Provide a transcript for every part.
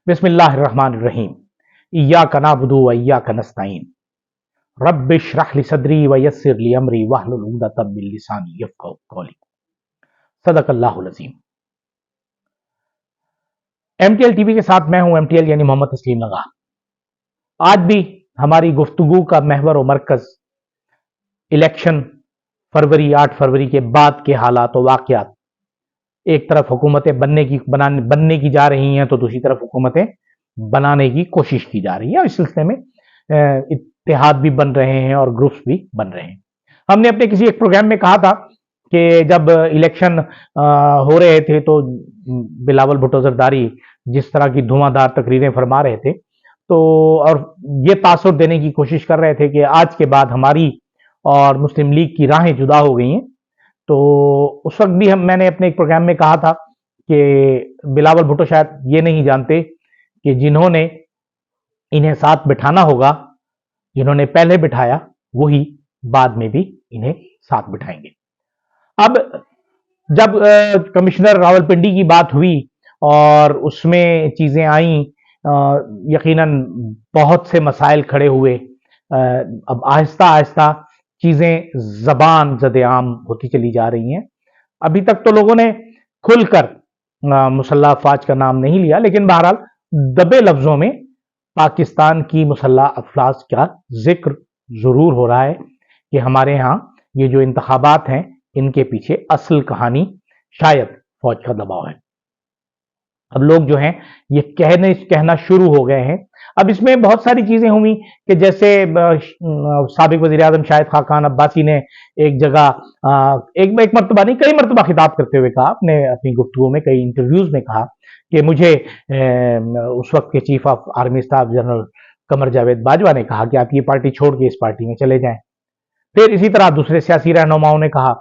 बिस्मिल्लाहिर्रहमानिर्रहीम। इय्याका नअबुदु व इय्याका नस्तईन। रब्बि इश्रह ली सदरी व यस्सिर ली अमरी वहलुल उक़दतम मिन लिसानी यफ़क़हू क़ौली। सदक़ल्लाहुल अज़ीम। एमटीएल टीवी के साथ मैं हूं एमटीएल यानी मोहम्मद तस्लीम लगा। आज भी हमारी गुफ्तगू का महवर और मरकज इलेक्शन फरवरी 8 फरवरी के बाद के हालात और वाक़यात। एक तरफ हुकूमतें बनने की जा रही हैं तो दूसरी तरफ हुकूमतें बनाने की कोशिश की जा रही है। इस सिलसिले में इत्तेहाद भी बन रहे हैं और ग्रुप्स भी बन रहे हैं। हमने अपने किसी एक प्रोग्राम में कहा था कि जब इलेक्शन हो रहे थे तो बिलावल भुट्टो जरदारी जिस तरह की धुआंधार तकरीरें फरमा रहे थे तो और ये तासुर देने की कोशिश कर रहे थे कि आज के बाद हमारी और मुस्लिम लीग की राहें जुदा हो गई हैं। तो उस वक्त भी मैंने अपने एक प्रोग्राम में कहा था कि बिलावल भुट्टो शायद ये नहीं जानते कि जिन्होंने इन्हें साथ बिठाना होगा, जिन्होंने पहले बिठाया वही बाद में भी इन्हें साथ बिठाएंगे। अब जब कमिश्नर रावलपिंडी की बात हुई और उसमें चीजें आई, यकीनन बहुत से मसाइल खड़े हुए। अब आहिस्ता आहिस्ता चीजें जबान ज़द-ए-आम होती चली जा रही हैं। अभी तक तो लोगों ने खुलकर मुसल्लह अफवाज का नाम नहीं लिया, लेकिन बहरहाल दबे लफ्जों में पाकिस्तान की मुसल्लह अफवाज का जिक्र जरूर हो रहा है कि हमारे यहाँ ये जो इंतखाबात हैं इनके पीछे असल कहानी शायद फौज का दबाव है। अब लोग जो हैं ये कहना शुरू हो गए हैं। अब इसमें बहुत सारी चीजें हुई कि जैसे साबिक वज़ीर आज़म शाहिद खाकान अब्बासी ने एक जगह एक मरतबा नहीं कई मरतबा खिताब करते हुए कहा, अपने अपनी गुफ्तगू में कई इंटरव्यूज में कहा कि मुझे उस वक्त के chief of army staff general Qamar Javed Bajwa ने कहा कि आप ये पार्टी छोड़ के इस पार्टी में चले जाएं। फिर इसी तरह दूसरे सियासी रहनुमाओं ने कहा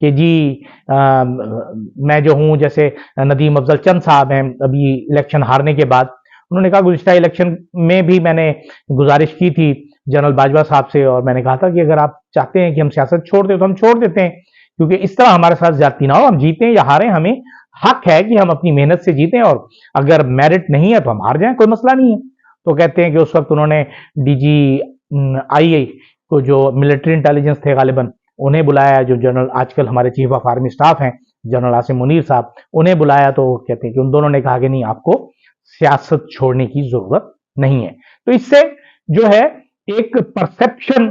कि जी मैं जो हूं, जैसे नदीम अफजल चंद साहब हैं अभी इलेक्शन हारने के बाद, उन्होंने कहा गुज़िश्ता इलेक्शन में भी मैंने गुजारिश की थी जनरल बाजवा साहब से और मैंने कहा था कि अगर आप चाहते हैं कि हम सियासत छोड़ दें तो हम छोड़ देते हैं, क्योंकि इस तरह हमारे साथ ज्यादती ना हो। हम जीतें या हारें, हमें हक है कि हम अपनी मेहनत से जीतें और अगर मेरिट नहीं है तो हम हार जाएं, कोई मसला नहीं है। तो कहते हैं कि उस वक्त उन्होंने DGI को जो मिलिट्री इंटेलिजेंस थे गालिबन उन्हें बुलाया, जो जनरल आजकल हमारे चीफ ऑफ आर्मी स्टाफ हैं जनरल आसिम मुनीर साहब, उन्हें बुलाया। तो कहते हैं कि उन दोनों ने कहा कि नहीं, आपको सियासत छोड़ने की जरूरत नहीं है। तो इससे जो है एक परसेप्शन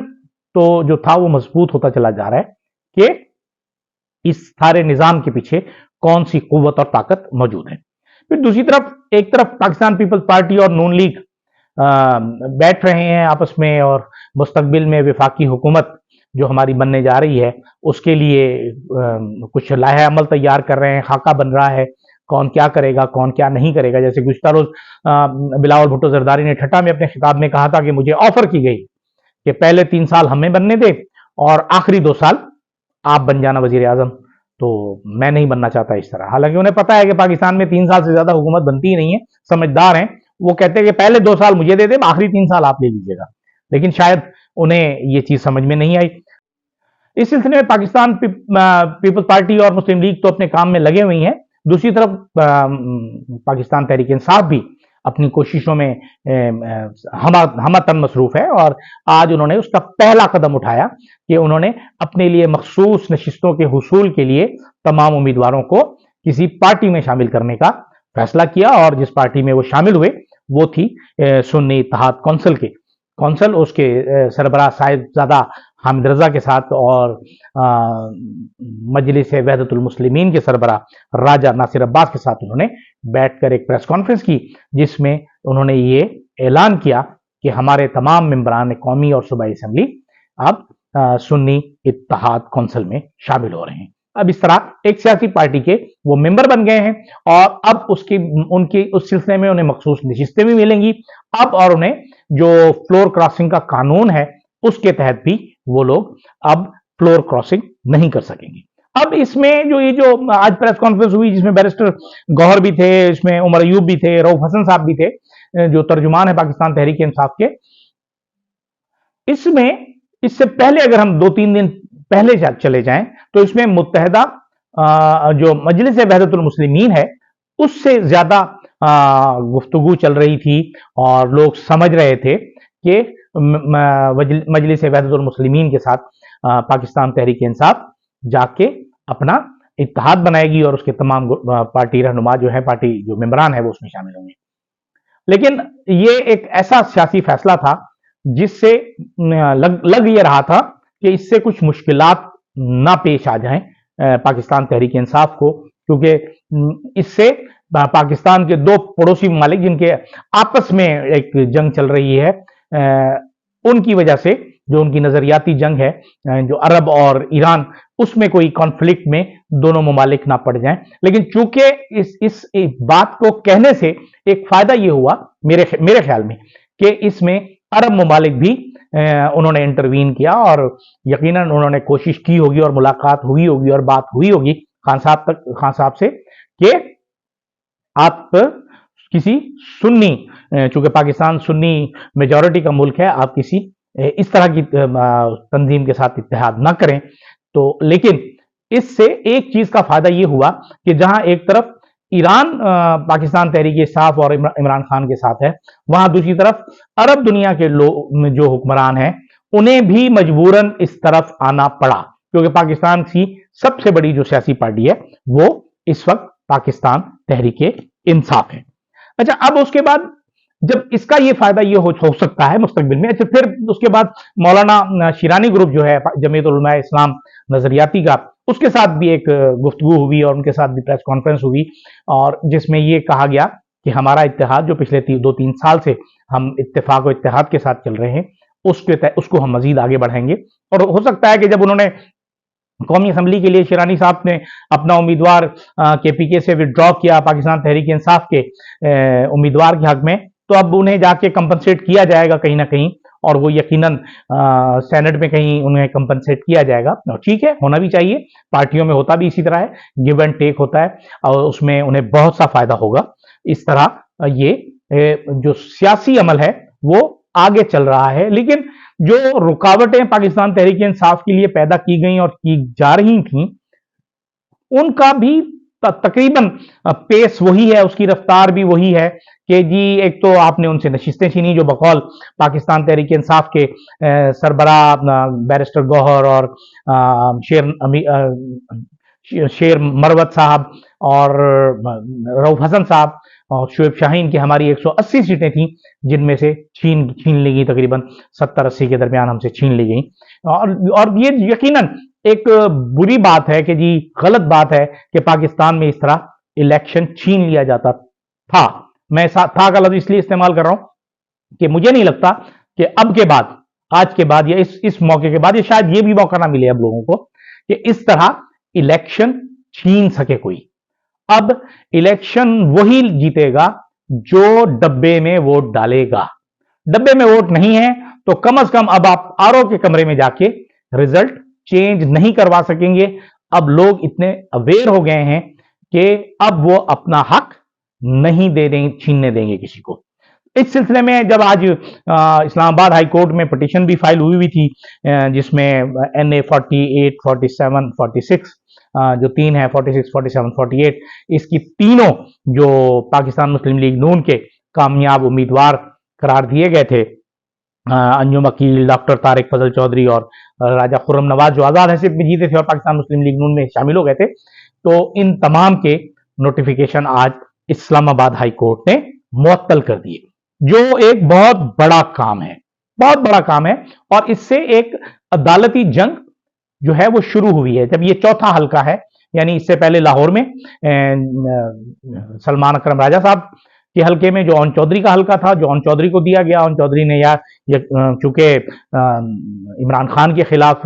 तो जो था वो मजबूत होता चला जा रहा है कि इस सारे निजाम के पीछे कौन सी कुव्वत और ताकत मौजूद है। फिर दूसरी तरफ एक तरफ पाकिस्तान पीपल्स पार्टी और नून लीग बैठ रहे हैं आपस में और मुस्तकबिल में विफाकी हुकूमत जो हमारी बनने जा रही है उसके लिए कुछ लाहे अमल तैयार कर रहे हैं, खाका बन रहा है, कौन क्या करेगा कौन क्या नहीं करेगा। जैसे गुज़िश्ता रोज बिलावल भुट्टो जरदारी ने ठट्टा में अपने खिताब में कहा था कि मुझे ऑफर की गई कि पहले 3 साल हमें बनने दे और आखिरी 2 साल आप बन जाना वजीर आजम। तो मैं नहीं बनना चाहता इस तरह। हालांकि उन्हें पता है कि पाकिस्तान में 3 साल से ज्यादा हुकूमत बनती ही नहीं है, समझदार हैं। वो कहते हैं कि पहले 2 साल मुझे दे दे, आखिरी 3 साल आप ले लीजिएगा। लेकिन शायद उन्हें ये चीज समझ में नहीं आई। इस सिलसिले में पाकिस्तान पीपल्स पार्टी और मुस्लिम लीग तो अपने काम में लगे हुई हैं। दूसरी तरफ पाकिस्तान तहरीक इंसाफ भी अपनी कोशिशों में हमतन मसरूफ है और आज उन्होंने उसका पहला कदम उठाया कि उन्होंने अपने लिए मखसूस नशिस्तों के हुसूल के लिए तमाम उम्मीदवारों को किसी पार्टी में शामिल करने का फैसला किया। और जिस पार्टी में वो शामिल हुए वो थी सुन्नी इत्तेहाद कौंसिल, उसके सरबराह साहिबजादा हामिद रजा के साथ और मजलिस वहदतुल मुस्लिमीन के सरबराह राजा नासिर अब्बास के साथ उन्होंने बैठकर एक प्रेस कॉन्फ्रेंस की, जिसमें उन्होंने ये ऐलान किया कि हमारे तमाम मेंबरान कौमी और सूबाई असेंबली अब सुन्नी इत्तेहाद कौंसिल में शामिल हो रहे हैं। अब इस तरह एक सियासी पार्टी के वो मेंबर बन गए हैं और अब उनकी उस सिलसिले में उन्हें मखसूस नशिस्तें भी मिलेंगी अब, और उन्हें जो फ्लोर क्रॉसिंग का कानून है उसके तहत भी वो लोग अब फ्लोर क्रॉसिंग नहीं कर सकेंगे। अब इसमें ये जो आज प्रेस कॉन्फ्रेंस हुई जिसमें बैरिस्टर गौहर भी थे, इसमें उमर अयूब भी थे, रऊफ हसन साहब भी थे जो तर्जुमान है पाकिस्तान तहरीक इंसाफ के। इसमें इससे पहले अगर हम 2-3 दिन पहले चले जाएं तो इसमें मुत्तहदा जो मजलिस वहदतुल मुस्लिमीन है उससे ज्यादा गुफ्तगू चल रही थी और लोग समझ रहे थे कि मजलिस वहदतुल मुस्लिमीन के साथ पाकिस्तान तहरीक इंसाफ जाके अपना इत्तेहाद बनाएगी और उसके तमाम पार्टी रहनुमा जो है, पार्टी जो मेंबरान है, वो उसमें शामिल होंगे। लेकिन ये एक ऐसा सियासी फैसला था जिससे लग ये रहा था कि इससे कुछ मुश्किलात ना पेश आ जाएं पाकिस्तान तहरीक इंसाफ को, क्योंकि इससे पाकिस्तान के दो पड़ोसी ममालिक जिनके आपस में एक जंग चल रही है, उनकी वजह से जो उनकी नजरियाती जंग है, जो अरब और ईरान, उसमें कोई कॉन्फ्लिक्ट में दोनों ममालिक ना पड़ जाएं। लेकिन चूंकि इस बात को कहने से एक फायदा ये हुआ मेरे ख्याल में कि इसमें अरब ममालिक भी उन्होंने इंटरवीन किया और यकीनन उन्होंने कोशिश की होगी और मुलाकात हुई होगी और बात हुई होगी खान साहब से कि आप किसी सुन्नी, चूंकि पाकिस्तान सुन्नी मेजॉरिटी का मुल्क है, आप किसी इस तरह की तंजीम के साथ इत्तेहाद ना करें। तो लेकिन इससे एक चीज का फायदा यह हुआ कि जहां एक तरफ ईरान पाकिस्तान तहरीक इंसाफ और इमरान खान के साथ है, वहां दूसरी तरफ अरब दुनिया के लोग जो हुक्मरान हैं, उन्हें भी मजबूरन इस तरफ आना पड़ा, क्योंकि पाकिस्तान की सबसे बड़ी जो सियासी पार्टी है वो इस वक्त पाकिस्तान तहरीक इंसाफ है। अच्छा, अब उसके बाद जब इसका ये फायदा ये हो सकता है मुस्तकबिल में, अच्छा फिर उसके बाद मौलाना शिरानी ग्रुप जो है जमीयत उलमा इस्लाम नजरियाती का, उसके साथ भी एक गुफ्तगू हुई और उनके साथ भी प्रेस कॉन्फ्रेंस हुई और जिसमें ये कहा गया कि हमारा इत्तेहाद जो पिछले 2-3 साल से हम इत्तेफाक और इत्तेहाद के साथ चल रहे हैं, उसको हम मजीद आगे बढ़ाएंगे। और हो सकता है कि जब उन्होंने कौमी असम्बली के लिए शिरानी साहब ने अपना उम्मीदवार केपीके से विड्रॉ किया पाकिस्तान तहरीक इंसाफ के उम्मीदवार के हक में, तो अब उन्हें जाके कंपनसेट किया जाएगा कहीं ना कहीं, और वो यकीनन सेनेट में कहीं उन्हें कंपनसेट किया जाएगा। ठीक है, होना भी चाहिए, पार्टियों में होता भी इसी तरह है, गिव एंड टेक होता है और उसमें उन्हें बहुत सा फायदा होगा। इस तरह ये जो सियासी अमल है वो आगे चल रहा है। लेकिन जो रुकावटें पाकिस्तान तहरीक इंसाफ के लिए पैदा की गई और की जा रही थी, उनका भी तकरीबन पेस वही है, उसकी रफ्तार भी वही है कि जी एक तो आपने उनसे नशिस्तें छीनी जो बकौल पाकिस्तान तहरीक इंसाफ के सरबरा बैरिस्टर गौहर और शेर मरवत साहब और रऊफ हसन साहब और शुएब शाहीन की हमारी 180 सीटें थी, जिनमें से छीन ली गई, तकरीबन 70-80 के दरमियान हमसे छीन ली गई। और ये यकीनन एक बुरी बात है कि जी गलत बात है कि पाकिस्तान में इस तरह इलेक्शन छीन लिया जाता था। मैं था का लफ्ज इसलिए इस्तेमाल कर रहा हूं कि मुझे नहीं लगता कि अब के बाद, आज के बाद या इस मौके के बाद, या शायद ये भी मौका ना मिले अब लोगों को कि इस तरह इलेक्शन छीन सके कोई। अब इलेक्शन वही जीतेगा जो डब्बे में वोट डालेगा। डब्बे में वोट नहीं है तो कम से कम अब आप आरओ के कमरे में जाके रिजल्ट चेंज नहीं करवा सकेंगे। अब लोग इतने अवेयर हो गए हैं कि अब वो अपना हक नहीं दे देंगे, छीनने देंगे किसी को। इस सिलसिले में जब आज इस्लामाबाद हाई कोर्ट में पिटीशन भी फाइल हुई थी, जिसमें NA 48, 47, 46 जो 3 है, 46, 47, 48, इसकी तीनों जो पाकिस्तान मुस्लिम लीग नून के कामयाब उम्मीदवार करार दिए गए थे, अंजुम अकील, डॉक्टर तारिक फजल चौधरी और राजा खुर्रम नवाज जो आजाद हैसियत में जीते थे और पाकिस्तान मुस्लिम लीग नून में शामिल हो गए थे, तो इन तमाम के नोटिफिकेशन आज इस्लामाबाद हाई कोर्ट ने मुअत्तल कर दिए, जो एक बहुत बड़ा काम है, बहुत बड़ा काम है। और इससे एक अदालती जंग जो है वो शुरू हुई है। जब ये चौथा हल्का है, यानी इससे पहले लाहौर में सलमान अकरम राजा साहब के हल्के में जो ओन चौधरी का हल्का था, जो ओन चौधरी को दिया गया, ओन चौधरी ने चूंकि इमरान खान के खिलाफ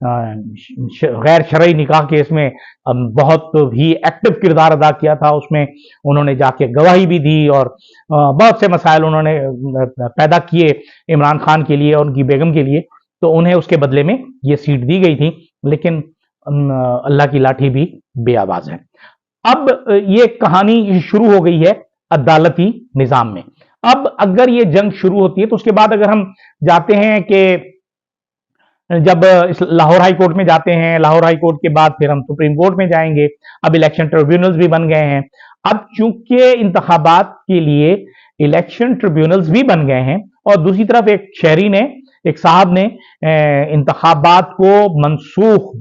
गैर शरई निकाह केस में बहुत ही एक्टिव किरदार अदा किया था, उसमें उन्होंने जाके गवाही भी दी और बहुत से मसाइल उन्होंने पैदा किए इमरान खान के लिए और उनकी बेगम के लिए, तो उन्हें उसके बदले में ये सीट दी गई थी। लेकिन अल्लाह की लाठी भी बेआवाज है। अब ये कहानी शुरू हो गई है अदालती निजाम में। अब अगर ये जंग शुरू होती है तो उसके बाद अगर हम जाते हैं कि जब इस लाहौर हाई कोर्ट में जाते हैं, लाहौर हाई कोर्ट के बाद फिर हम सुप्रीम कोर्ट में जाएंगे। अब इलेक्शन ट्रिब्यूनल्स भी बन गए हैं। अब चूंकि इंतखाबात के लिए इलेक्शन ट्रिब्यूनल्स भी बन गए हैं और दूसरी तरफ एक शहरी ने, एक साहब ने इंतखाबात को मनसूख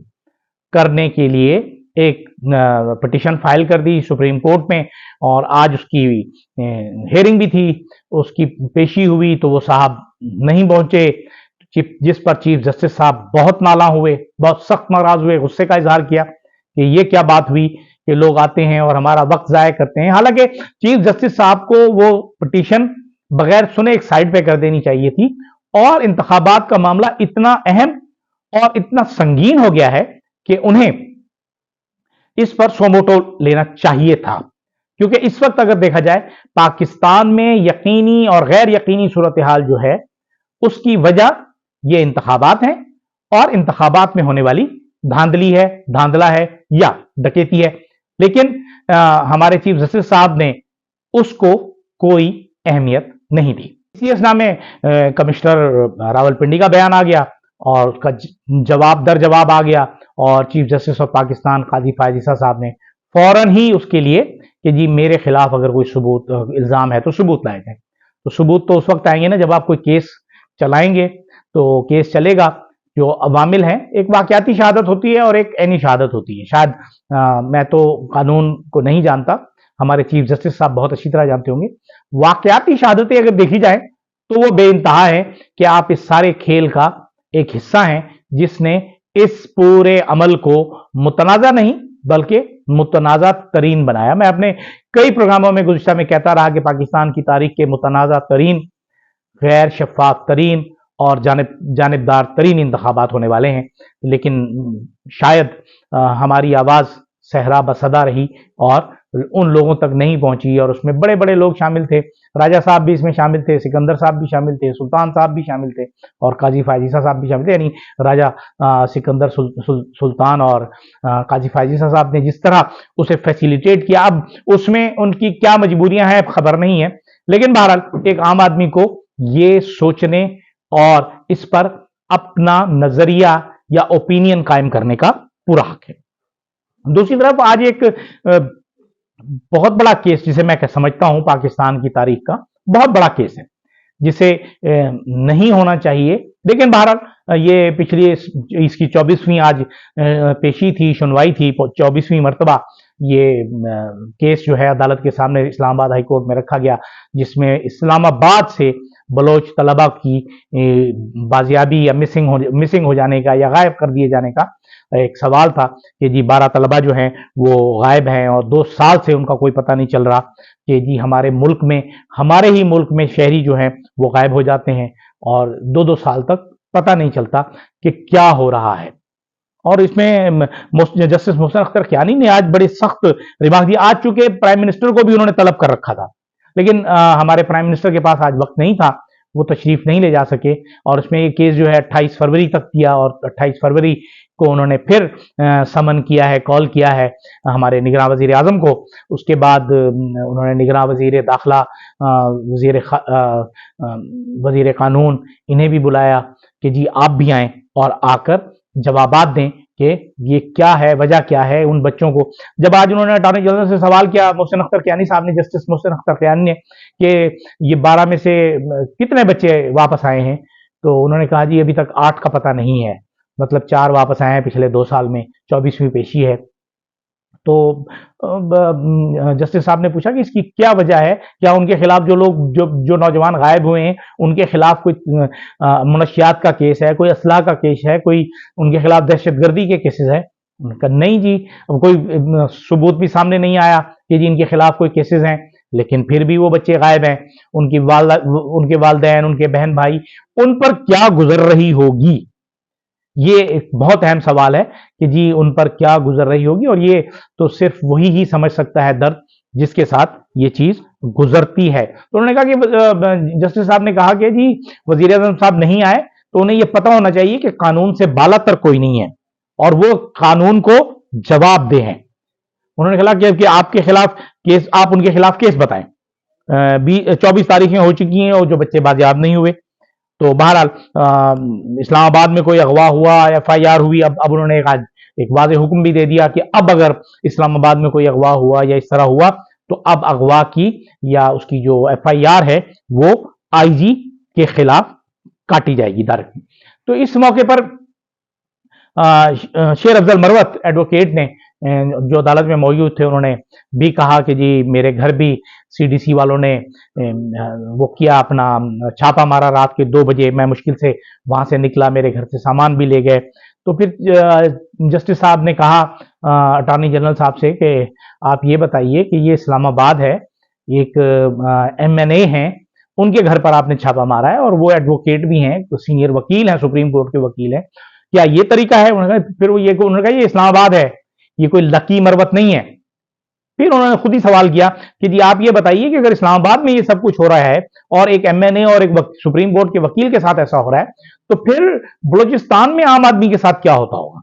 करने के लिए एक पिटीशन फाइल कर दी सुप्रीम कोर्ट में और आज उसकी हेयरिंग भी थी, उसकी पेशी हुई तो वो साहब नहीं पहुंचे, जिस पर चीफ जस्टिस साहब बहुत नाला हुए, बहुत सख्त नाराज हुए, गुस्से का इजहार किया कि ये क्या बात हुई कि लोग आते हैं और हमारा वक्त जाया करते हैं। हालांकि चीफ जस्टिस साहब को वो पिटीशन बगैर सुने एक साइड पे कर देनी चाहिए थी और इंतखाबात का मामला इतना अहम और इतना संगीन हो गया है कि उन्हें इस पर सोमोटो लेना चाहिए था, क्योंकि इस वक्त अगर देखा जाए पाकिस्तान में यकीनी और गैर यकीनी सूरत हाल जो है उसकी वजह ये इंतखाबात हैं और इंतखाबात में होने वाली धांधली है, धांधला है या डकैती है। लेकिन हमारे चीफ जस्टिस साहब ने उसको कोई अहमियत नहीं दी। इसी असना में कमिश्नर रावलपिंडी का बयान आ गया और उसका जवाब दर जवाब आ गया और चीफ जस्टिस ऑफ पाकिस्तान काजी फायज ईसा साहब ने फौरन ही उसके लिए कि जी मेरे खिलाफ अगर कोई सबूत इल्जाम है तो सबूत लाए जाए। तो सबूत तो उस वक्त आएंगे ना जब आप कोई केस चलाएंगे, तो केस चलेगा। जो अवामिल हैं, एक वाकयाती शहादत होती है और एक ऐनी शहादत होती है। शायद मैं तो कानून को नहीं जानता, हमारे चीफ जस्टिस साहब बहुत अच्छी तरह जानते होंगे। वाकयाती शहादतें अगर देखी जाए तो वो बेइंतहा है कि आप इस सारे खेल का एक हिस्सा हैं जिसने इस पूरे अमल को मुतनाज़ा नहीं बल्कि मुतनाज़ा तरीन बनाया। मैं अपने कई प्रोग्रामों में गुज़िश्ता में कहता रहा कि पाकिस्तान की तारीख के मुतनाज़ा तरीन, गैर शफाफ तरीन और जानिबदार तरीन इंतखाबात होने वाले हैं, लेकिन शायद हमारी आवाज़ सहरा बसदा रही और उन लोगों तक नहीं पहुंची और उसमें बड़े बड़े लोग शामिल थे। राजा साहब भी इसमें शामिल थे, सिकंदर साहब भी शामिल थे, सुल्तान साहब भी शामिल थे और काजी फायज ईसा साहब भी शामिल थे। यानी राजा सिकंदर, सुल्तान और काजी फायज ईसा साहब ने जिस तरह उसे फैसिलिटेट किया, अब उसमें उनकी क्या मजबूरियां हैं खबर नहीं है, लेकिन बहरहाल एक आम आदमी को ये सोचने और इस पर अपना नजरिया या ओपिनियन कायम करने का पूरा हक है। दूसरी तरफ आज एक बहुत बड़ा केस, जिसे मैं समझता हूं पाकिस्तान की तारीख का बहुत बड़ा केस है, जिसे नहीं होना चाहिए, लेकिन बहरहाल ये पिछली इसकी 24वीं आज पेशी थी, सुनवाई थी, 24वीं मरतबा ये केस जो है अदालत के सामने इस्लामाबाद हाई कोर्ट में रखा गया, जिसमें इस्लामाबाद से बलोच तलबा की बाजियाबी या मिसिंग हो जाने का या गायब कर दिए जाने का एक सवाल था कि जी 12 तलबा जो हैं वो गायब हैं और 2 साल से उनका कोई पता नहीं चल रहा कि जी हमारे ही मुल्क में शहरी जो हैं वो गायब हो जाते हैं और 2-2 साल तक पता नहीं चलता कि क्या हो रहा है। और इसमें जस्टिस मोहसिन अख्तर कियानी ने आज बड़ी सख्त रिमार्क दी। आज चूंकि प्राइम मिनिस्टर को भी उन्होंने तलब कर रखा था, लेकिन हमारे प्राइम मिनिस्टर के पास आज वक्त नहीं था, वो तशरीफ नहीं ले जा सके और उसमें ये केस जो है 28 फरवरी तक किया और 28 फरवरी को उन्होंने फिर समन किया है, कॉल किया है हमारे निगरान वजीर आजम को। उसके बाद उन्होंने निगरान वजीर दाखिला, वजीर कानून, इन्हें भी बुलाया कि जी आप भी आएँ और आकर जवाबात दें कि ये क्या है, वजह क्या है उन बच्चों को। जब आज उन्होंने अटॉर्नी जनरल से सवाल किया, मोहसिन अख्तर कियानी साहब ने, जस्टिस मोहसिन अख्तर कियानी ने, कि ये 12 में से कितने बच्चे वापस आए हैं, तो उन्होंने कहा जी अभी तक 8 का पता नहीं है, मतलब 4 वापस आए हैं पिछले 2 साल में, 24वीं पेशी है। तो जस्टिस साहब ने पूछा कि इसकी क्या वजह है, क्या उनके खिलाफ जो नौजवान गायब हुए हैं उनके खिलाफ कोई मुनशियात का केस है, कोई असलाह का केस है, कोई उनके खिलाफ दहशतगर्दी के केसेस है? उनका नहीं जी, कोई सबूत भी सामने नहीं आया कि जी इनके खिलाफ कोई केसेस हैं, लेकिन फिर भी वो बच्चे गायब हैं। उनके वालिदैन, उनके बहन भाई, उन पर क्या गुजर रही होगी, ये एक बहुत अहम सवाल है कि जी उन पर क्या गुजर रही होगी। और ये तो सिर्फ वही ही समझ सकता है दर्द जिसके साथ ये चीज गुजरती है। तो उन्होंने कहा कि जस्टिस साहब ने कहा कि जी वजीर आजम साहब नहीं आए तो उन्हें यह पता होना चाहिए कि कानून से बालातर कोई नहीं है और वो कानून को जवाब दे हैं। उन्होंने कहा कि आपके खिलाफ केस, आप उनके खिलाफ केस बताएं। 24 तारीखें हो चुकी हैं और जो बच्चे बाजियाब नहीं हुए। तो बहरहाल इस्लामाबाद में कोई अगवा हुआ, FIR हुई, अब उन्होंने एक वाज़ेह हुक्म भी दे दिया कि अब अगर इस्लामाबाद में कोई अगवा हुआ या इस तरह हुआ तो अब अगवा की या उसकी जो FIR है वो IG के खिलाफ काटी जाएगी डायरेक्टली। तो इस मौके पर शेर अफजल मरवत एडवोकेट ने जो अदालत में मौजूद थे उन्होंने भी कहा कि जी मेरे घर भी CDC वालों ने वो किया, अपना छापा मारा रात के 2 बजे, मैं मुश्किल से वहां से निकला, मेरे घर से सामान भी ले गए। तो फिर जस्टिस साहब ने कहा अटॉर्नी जनरल साहब से कि आप ये बताइए कि ये इस्लामाबाद है, एक MNA हैं, उनके घर पर आपने छापा मारा है और वो एडवोकेट भी हैं, तो सीनियर वकील हैं, सुप्रीम कोर्ट के वकील हैं, क्या ये तरीका है? फिर उन्होंने कहा ये इस्लामाबाद है, ये कोई लकी मरवत नहीं है। फिर उन्होंने खुद ही सवाल किया कि जी आप ये बताइए कि अगर इस्लामाबाद में ये सब कुछ हो रहा है और एक MNA और एक सुप्रीम कोर्ट के वकील के साथ ऐसा हो रहा है, तो फिर बलूचिस्तान में आम आदमी के साथ क्या होता होगा?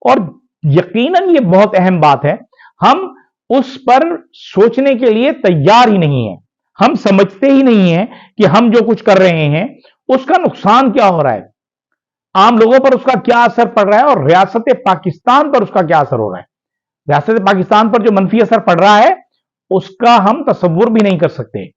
और यकीनन ये बहुत अहम बात है, हम उस पर सोचने के लिए तैयार ही नहीं है, हम समझते ही नहीं है कि हम जो कुछ कर रहे हैं उसका नुकसान क्या हो रहा है, आम लोगों पर उसका क्या असर पड़ रहा है और रियासत पाकिस्तान पर उसका क्या असर हो रहा है। रियासत पाकिस्तान पर जो मनफी असर पड़ रहा है उसका हम तसव्वुर भी नहीं कर सकते।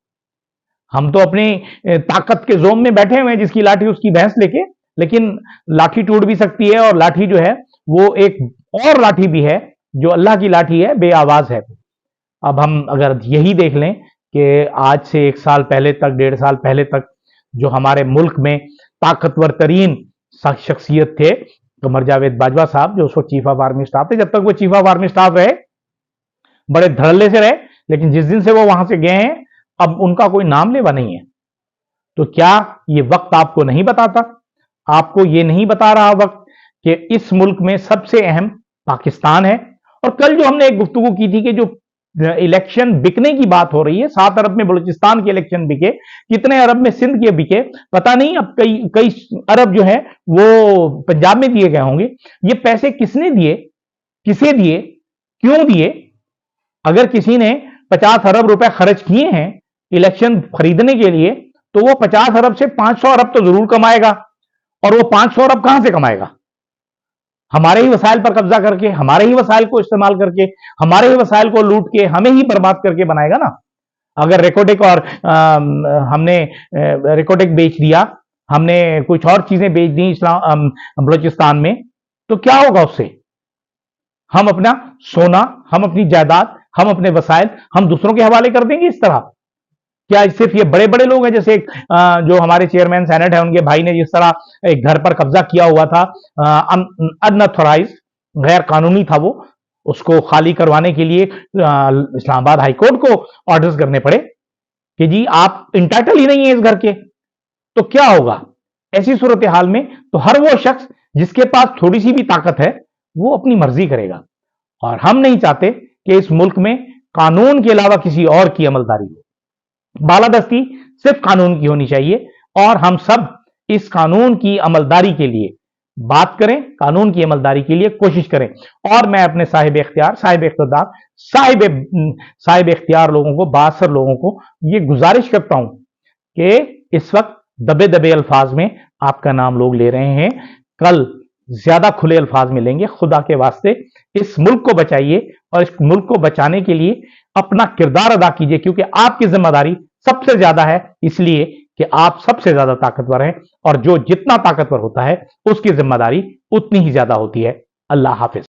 हम तो अपनी ताकत के जोम में बैठे हुए हैं, जिसकी लाठी उसकी भैंस लेके, लेकिन लाठी टूट भी सकती है और लाठी जो है वो एक और लाठी भी है जो अल्लाह की लाठी है, बेआवाज है। अब हम अगर यही देख लें कि आज से 1 साल पहले तक, 1.5 साल पहले तक जो हमारे मुल्क में ताकतवर तरीन शख्सियत थे कमर जावेद बाजवा साहब, जो उस वक्त चीफ ऑफ आर्मी स्टाफ थे, जब तक वो चीफ ऑफ आर्मी स्टाफ रहे बड़े धड़ल्ले से रहे, लेकिन जिस दिन से वो वहां से गए हैं अब उनका कोई नाम लेवा नहीं है। तो क्या ये वक्त आपको नहीं बताता, आपको ये नहीं बता रहा वक्त कि इस मुल्क में सबसे अहम पाकिस्तान है? और कल जो हमने एक गुफ्तगू की थी कि जो इलेक्शन बिकने की बात हो रही है, 7 अरब में बलूचिस्तान के इलेक्शन बिके, कितने अरब में सिंध के बिके पता नहीं, अब कई अरब जो है वो पंजाब में दिए गए होंगे। ये पैसे किसने दिए, किसे दिए, क्यों दिए? अगर किसी ने 50 अरब रुपए खर्च किए हैं इलेक्शन खरीदने के लिए, तो वो 50 अरब से 500 अरब तो जरूर कमाएगा, और वो 500 अरब कहां से कमाएगा? हमारे ही वसाइल पर कब्जा करके, हमारे ही वसाइल को इस्तेमाल करके, हमारे ही वसाइल को लूट के, हमें ही बर्बाद करके बनाएगा ना। अगर रेकोटेक और हमने रेकोटेक बेच दिया, हमने कुछ और चीजें बेच दी बलूचिस्तान में, तो क्या होगा उससे? हम अपना सोना, हम अपनी जायदाद, हम अपने वसाइल हम दूसरों के हवाले कर देंगे इस तरह? क्या सिर्फ ये बड़े बड़े लोग हैं? जैसे जो हमारे चेयरमैन सेनेट है, उनके भाई ने जिस तरह एक घर पर कब्जा किया हुआ था, अनऑथोराइज, गैर कानूनी था वो, उसको खाली करवाने के लिए इस्लामाबाद हाईकोर्ट को ऑर्डर्स करने पड़े कि जी आप इंटाइटल ही नहीं है इस घर के। तो क्या होगा ऐसी सूरत हाल में? तो हर वो शख्स जिसके पास थोड़ी सी भी ताकत है वो अपनी मर्जी करेगा, और हम नहीं चाहते कि इस मुल्क में कानून के अलावा किसी और की अमलदारी हो। बालादस्ती सिर्फ कानून की होनी चाहिए, और हम सब इस कानून की अमलदारी के लिए बात करें, कानून की अमलदारी के लिए कोशिश करें। और मैं अपने साहिब इख्तियार, साहिब इख्तिदार, साहिब इख्तियार लोगों को, बासर लोगों को ये गुजारिश करता हूं कि इस वक्त दबे दबे अल्फाज में आपका नाम लोग ले रहे हैं, कल ज्यादा खुले अल्फाज में लेंगे। खुदा के वास्ते इस मुल्क को बचाइए, और इस मुल्क को बचाने के लिए अपना किरदार अदा कीजिए, क्योंकि आपकी जिम्मेदारी सबसे ज्यादा है, इसलिए कि आप सबसे ज्यादा ताकतवर हैं, और जो जितना ताकतवर होता है उसकी जिम्मेदारी उतनी ही ज्यादा होती है। अल्लाह हाफिज।